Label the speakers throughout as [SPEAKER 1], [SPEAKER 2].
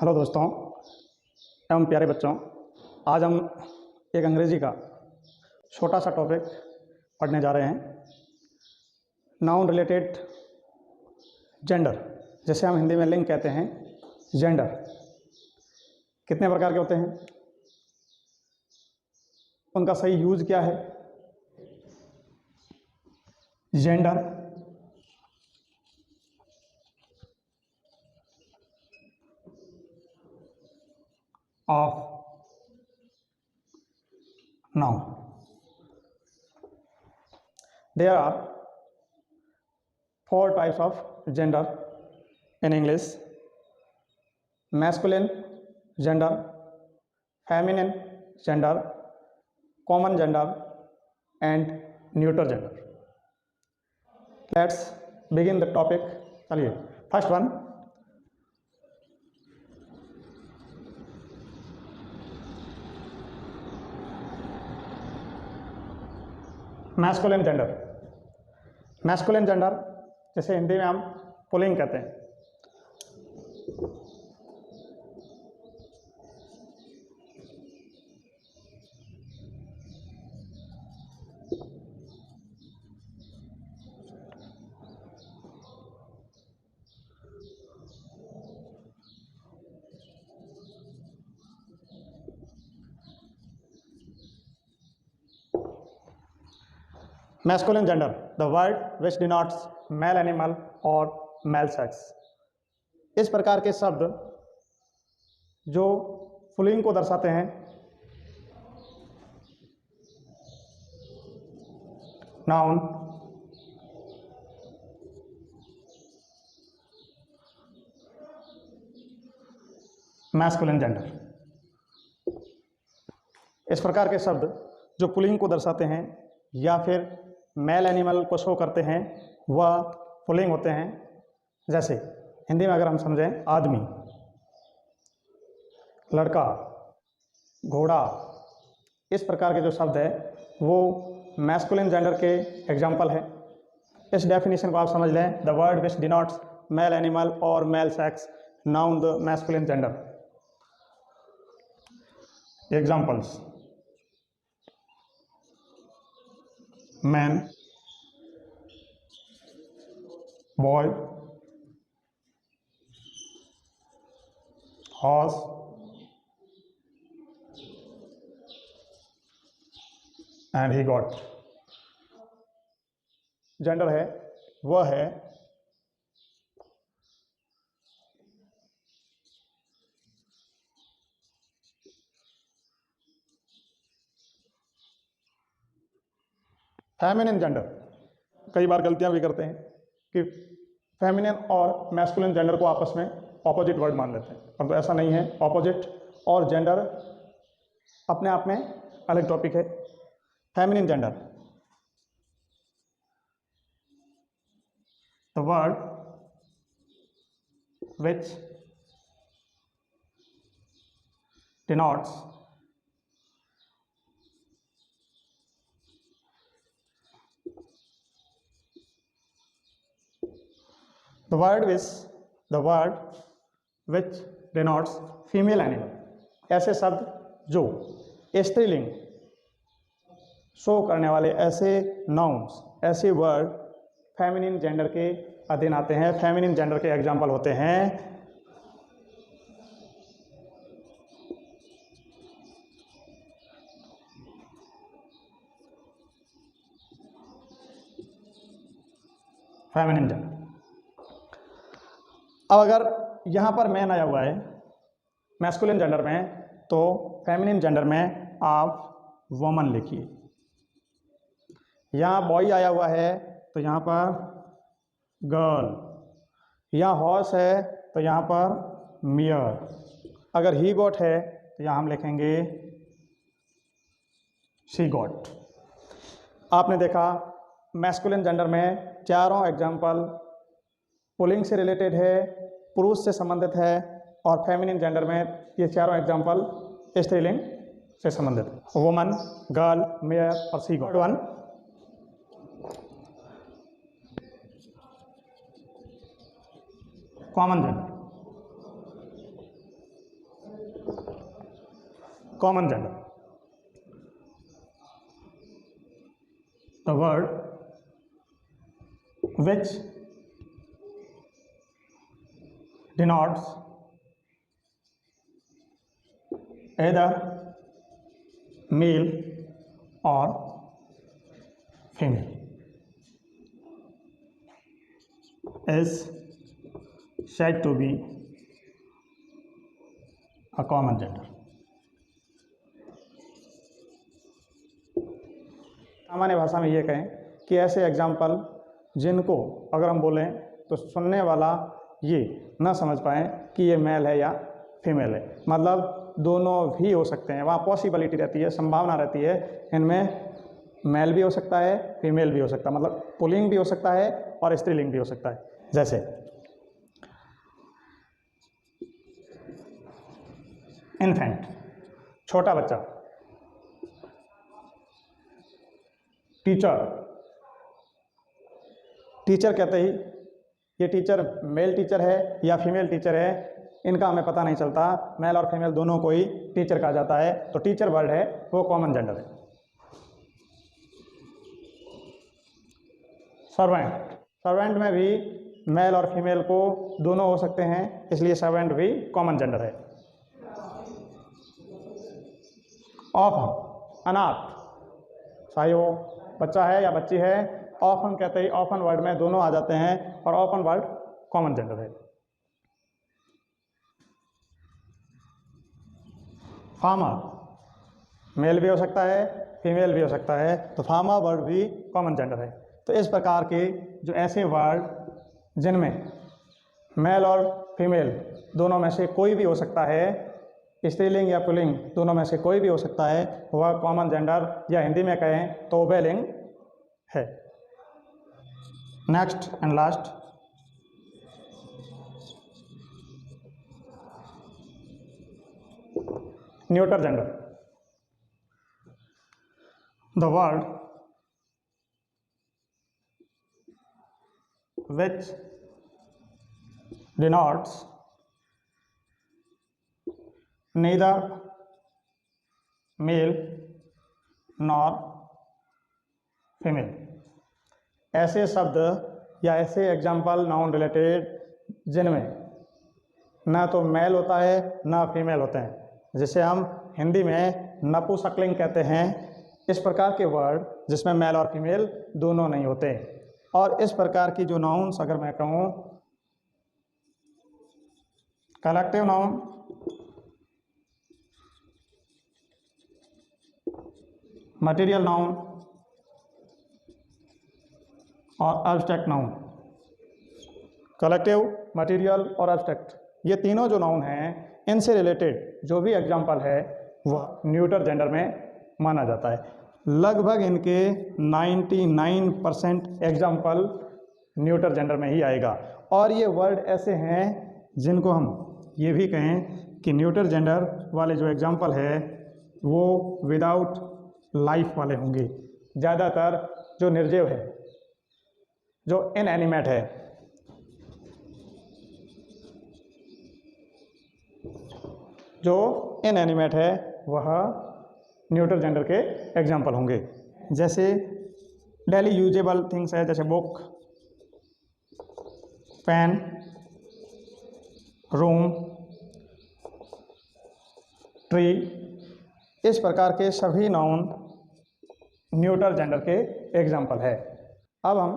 [SPEAKER 1] Hello दोस्तों एवं प्यारे बच्चों। आज हम एक अंग्रेजी का छोटा सा टॉपिक पढ़ने जा रहे हैं। नाउन रिलेटेड जेंडर, जैसे हम हिंदी में लिंग कहते हैं। जेंडर कितने प्रकार के होते हैं, उनका सही यूज क्या है। Gender of noun. There are four types of gender in English: masculine gender, feminine gender, common gender, and neuter gender. Let's begin the topic. चलिए, first one, masculine gender. Masculine gender जैसे हिंदी में हम पुल्लिंग कहते हैं। Masculine gender, the word which denotes male animal और male sex. इस प्रकार के शब्द जो पुल्लिंग को दर्शाते हैं। Noun masculine gender. इस प्रकार के शब्द जो पुल्लिंग को दर्शाते हैं या फिर मेल एनिमल को शो करते हैं वह पुल्लिंग होते हैं। जैसे हिंदी में अगर हम समझें, आदमी, लड़का, घोड़ा, इस प्रकार के जो शब्द है वो मैस्कुलिन जेंडर के एग्जाम्पल है। इस डेफिनेशन को आप समझ लें, the word which denotes male animal और male sex, noun the masculine gender. Examples: man, boy, horse, and he goat. जेंडर है वह है फेमिनिन जेंडर। कई बार गलतियां भी करते हैं कि फेमिनिन और मैस्कुलिन जेंडर को आपस में ऑपोजिट वर्ड मान लेते हैं, परंतु ऐसा नहीं है। ऑपोजिट और जेंडर अपने आप में अलग टॉपिक है। Feminine gender, the word which denotes the word which denotes female animal। ऐसे शब्द जो स्त्रीलिंग शो करने वाले ऐसे नाउन्स, ऐसे वर्ड फेमिनिन जेंडर के अधीन आते हैं। फेमिनिन जेंडर के एग्जाम्पल होते हैं फेमिनिन जेंडर। अब अगर यहाँ पर मैन आया हुआ है मैस्कुलिन जेंडर में, तो फेमिनिन जेंडर में आप वुमन लिखिए। यहाँ बॉय आया हुआ है तो यहाँ पर गर्ल, यहाँ हॉर्स है तो यहाँ पर मियर, अगर ही गॉट है तो यहाँ हम लिखेंगे शी गॉट। आपने देखा मैस्कुलिन जेंडर में चारों एग्जाम्पल पुल्लिंग से रिलेटेड है, पुरुष से संबंधित है, और फेमिनिन जेंडर में ये चारों एग्जाम्पल स्त्रीलिंग से संबंधित है। वुमन, गर्ल, मेयर और she goat. One, common gender. common gender. The word which denotes either male or female is said to be a common gender. सामान्य भाषा में ये कहें कि ऐसे एग्जाम्पल जिनको अगर हम बोलें तो सुनने वाला ये ना समझ पाए कि ये मेल है या फीमेल है, मतलब दोनों भी हो सकते हैं, वहाँ पॉसिबिलिटी रहती है, संभावना रहती है, इनमें मेल भी हो सकता है, फीमेल भी हो सकता है, मतलब पुल्लिंग भी हो सकता है और स्त्रीलिंग भी हो सकता है। जैसे इन्फेंट, छोटा बच्चा, टीचर, टीचर कहते ही ये टीचर मेल टीचर है या फीमेल टीचर है, इनका हमें पता नहीं चलता, मेल और फीमेल दोनों को ही टीचर कहा जाता है, तो टीचर वर्ड है वो कॉमन जेंडर है। सर्वेंट, सर्वेंट में भी मेल और फीमेल को दोनों हो सकते हैं, इसलिए सर्वेंट भी कॉमन जेंडर है। ऑफन, अनाथ, चाहे वो बच्चा है या बच्ची है, ऑफन कहते ही ऑफन वर्ड में दोनों आ जाते हैं और ऑफन वर्ड कॉमन जेंडर है। फार्मर, मेल भी हो सकता है, फीमेल भी हो सकता है, तो फार्मर वर्ड भी कॉमन जेंडर है। तो इस प्रकार के जो ऐसे वर्ड जिनमें मेल और फीमेल दोनों में से कोई भी हो सकता है, स्त्रीलिंग या पुल्लिंग दोनों में से कोई भी हो सकता है, वह कॉमन जेंडर या हिंदी में कहें तो उभयलिंग है। Next and last, neuter gender. The word which denotes neither male nor female, ऐसे शब्द या ऐसे एग्जाम्पल नाउन रिलेटेड जिनमें ना तो मेल होता है ना फीमेल होते हैं, जिसे हम हिंदी में नपुंसकलिंग कहते हैं, इस प्रकार के वर्ड जिसमें मेल और फीमेल दोनों नहीं होते। और इस प्रकार की जो नाउन्स अगर मैं कहूँ, कलेक्टिव नाउन, मटेरियल नाउन और एब्स्ट्रैक्ट नाउन, कलेक्टिव, मटेरियल और एब्स्ट्रैक्ट, ये तीनों जो नाउन हैं, इनसे रिलेटेड जो भी एग्जाम्पल है वह न्यूटर जेंडर में माना जाता है। लगभग इनके 99% एग्जाम्पल न्यूटर जेंडर में ही आएगा। और ये वर्ड ऐसे हैं जिनको हम ये भी कहें कि न्यूटर जेंडर वाले जो एग्जाम्पल है वो विदाउट लाइफ वाले होंगे। ज़्यादातर जो निर्जीव है, जो इनएनिमेट है, जो इनएनिमेट है वह न्यूटर जेंडर के एग्जाम्पल होंगे। जैसे डेली यूजेबल थिंग्स है, जैसे बुक, पेन, रूम, ट्री, इस प्रकार के सभी नाउन न्यूटर जेंडर के एग्जाम्पल है। अब हम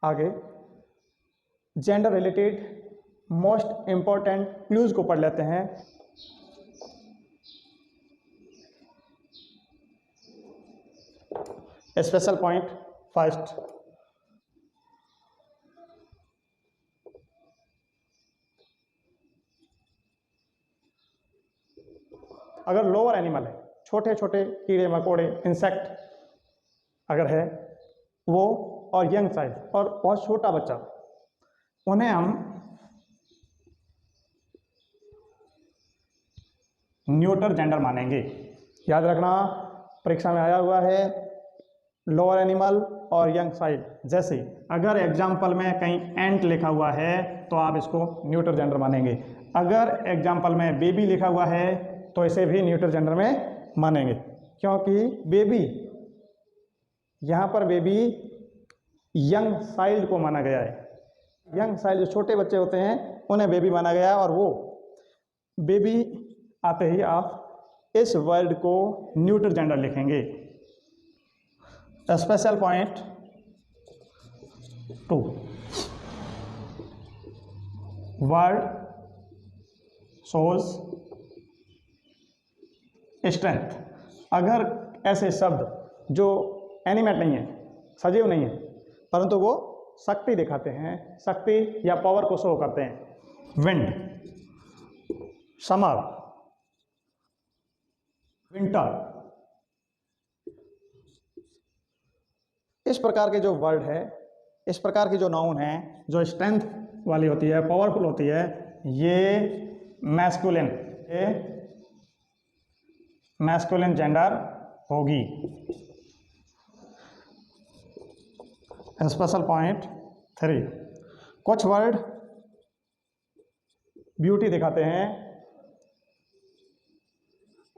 [SPEAKER 1] आगे gender related most important clues को पढ़ लेते हैं। स्पेशल पॉइंट फर्स्ट, अगर लोअर एनिमल है, छोटे छोटे कीड़े मकोड़े, इंसेक्ट अगर है वो, और यंग साइज और बहुत छोटा बच्चा, उन्हें हम न्यूटर जेंडर मानेंगे। याद रखना, परीक्षा में आया हुआ है लोअर एनिमल और यंग साइज। जैसे अगर एग्जाम्पल में कहीं एंट लिखा हुआ है तो आप इसको न्यूटर जेंडर मानेंगे। अगर एग्जाम्पल में बेबी लिखा हुआ है तो इसे भी न्यूट्रल जेंडर में मानेंगे, क्योंकि बेबी, यहाँ पर बेबी यंग चाइल्ड को माना गया है। यंग चाइल्ड जो छोटे बच्चे होते हैं उन्हें बेबी माना गया है, और वो बेबी आते ही आप इस वर्ड को न्यूट्रल जेंडर लिखेंगे। Special point 2, word shows strength. अगर ऐसे शब्द जो एनिमेट नहीं है, सजीव नहीं है, परंतु वो शक्ति दिखाते हैं, शक्ति या पावर को शो करते हैं, विंड, समर, विंटर, इस प्रकार के जो वर्ड है, इस प्रकार की जो नाउन है जो स्ट्रेंथ वाली होती है, पावरफुल होती है, ये मैस्कुलिन जेंडर होगी। स्पेशल पॉइंट 3, कुछ वर्ड ब्यूटी दिखाते हैं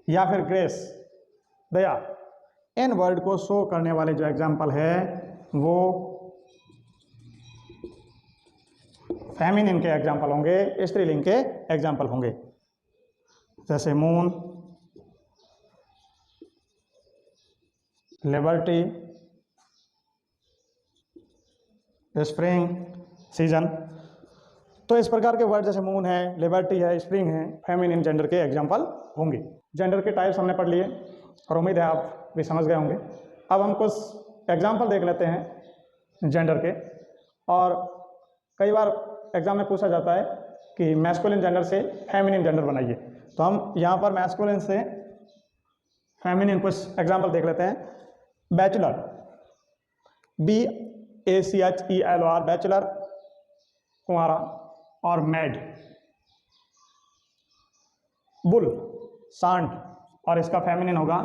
[SPEAKER 1] या फिर ग्रेस, दया। इन वर्ड को शो करने वाले जो एग्जाम्पल है वो फेमिनिन के एग्जाम्पल होंगे, स्त्रीलिंग के एग्जाम्पल होंगे, जैसे मून, लिबर्टी, स्प्रिंग, सीजन। तो इस प्रकार के वर्ड जैसे मून है, लिबर्टी है, स्प्रिंग है, फेमिनिन जेंडर के एग्जाम्पल होंगे। जेंडर के टाइप्स हमने पढ़ लिए और उम्मीद है आप भी समझ गए होंगे। अब हम कुछ एग्जाम्पल देख लेते हैं जेंडर के। और कई बार एग्जाम में पूछा जाता है कि मैस्कुलिन जेंडर से फेमिनिन जेंडर बनाइए, तो हम यहाँ पर मैस्कुलिन से फेमिनिन कुछ एग्जाम्पल देख लेते हैं। बैचलर, BACHELOR, बैचलर, कुंवारा, और मैड, बुल, सांड, और इसका फेमिनिन होगा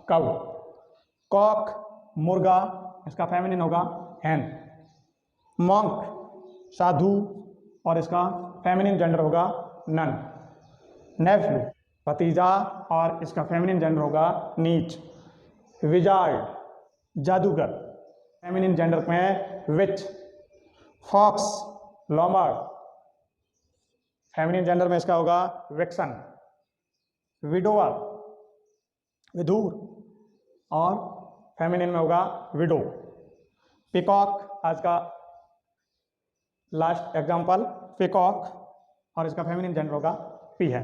[SPEAKER 1] कव, कॉक, मुर्गा, इसका फेमिनिन होगा हैन, मॉन्क, साधु, और इसका फेमिनिन जेंडर होगा नन, नेफ्यू, भतीजा, और इसका फेमिनिन जेंडर होगा नीच, विजार्ड, जादूगर, फेमिनिन जेंडर में विच, फॉक्स, लॉम्बार्ड, फेमिनिन जेंडर में इसका होगा विक्सन, विडोवर, विधूर, और फेमिनिन में होगा विडो, पिकॉक, आज का लास्ट एग्जाम्पल पिकॉक, और इसका फेमिनिन जेंडर होगा पी है।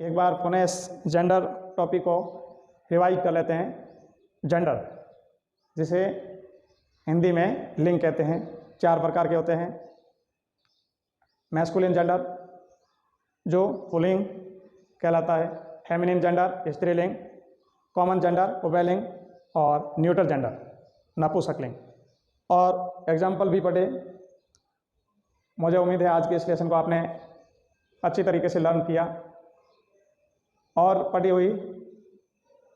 [SPEAKER 1] एक बार पुनः इस जेंडर टॉपिक को रिवाइज कर लेते हैं। जेंडर, जिसे हिंदी में लिंग कहते हैं, 4 प्रकार के होते हैं। मैस्कुलिन जेंडर जो पुल्लिंग कहलाता है, फेमिनिन जेंडर स्त्रीलिंग, कॉमन जेंडर उभयलिंग, और न्यूट्रल जेंडर नपुंसकलिंग। और एग्जाम्पल भी पढ़े। मुझे उम्मीद है आज के इस लेसन को आपने अच्छी तरीके से लर्न किया और पढ़ी हुई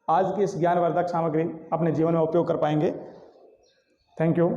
[SPEAKER 1] आज की इस ज्ञानवर्धक सामग्री अपने जीवन में उपयोग कर पाएंगे। Thank you.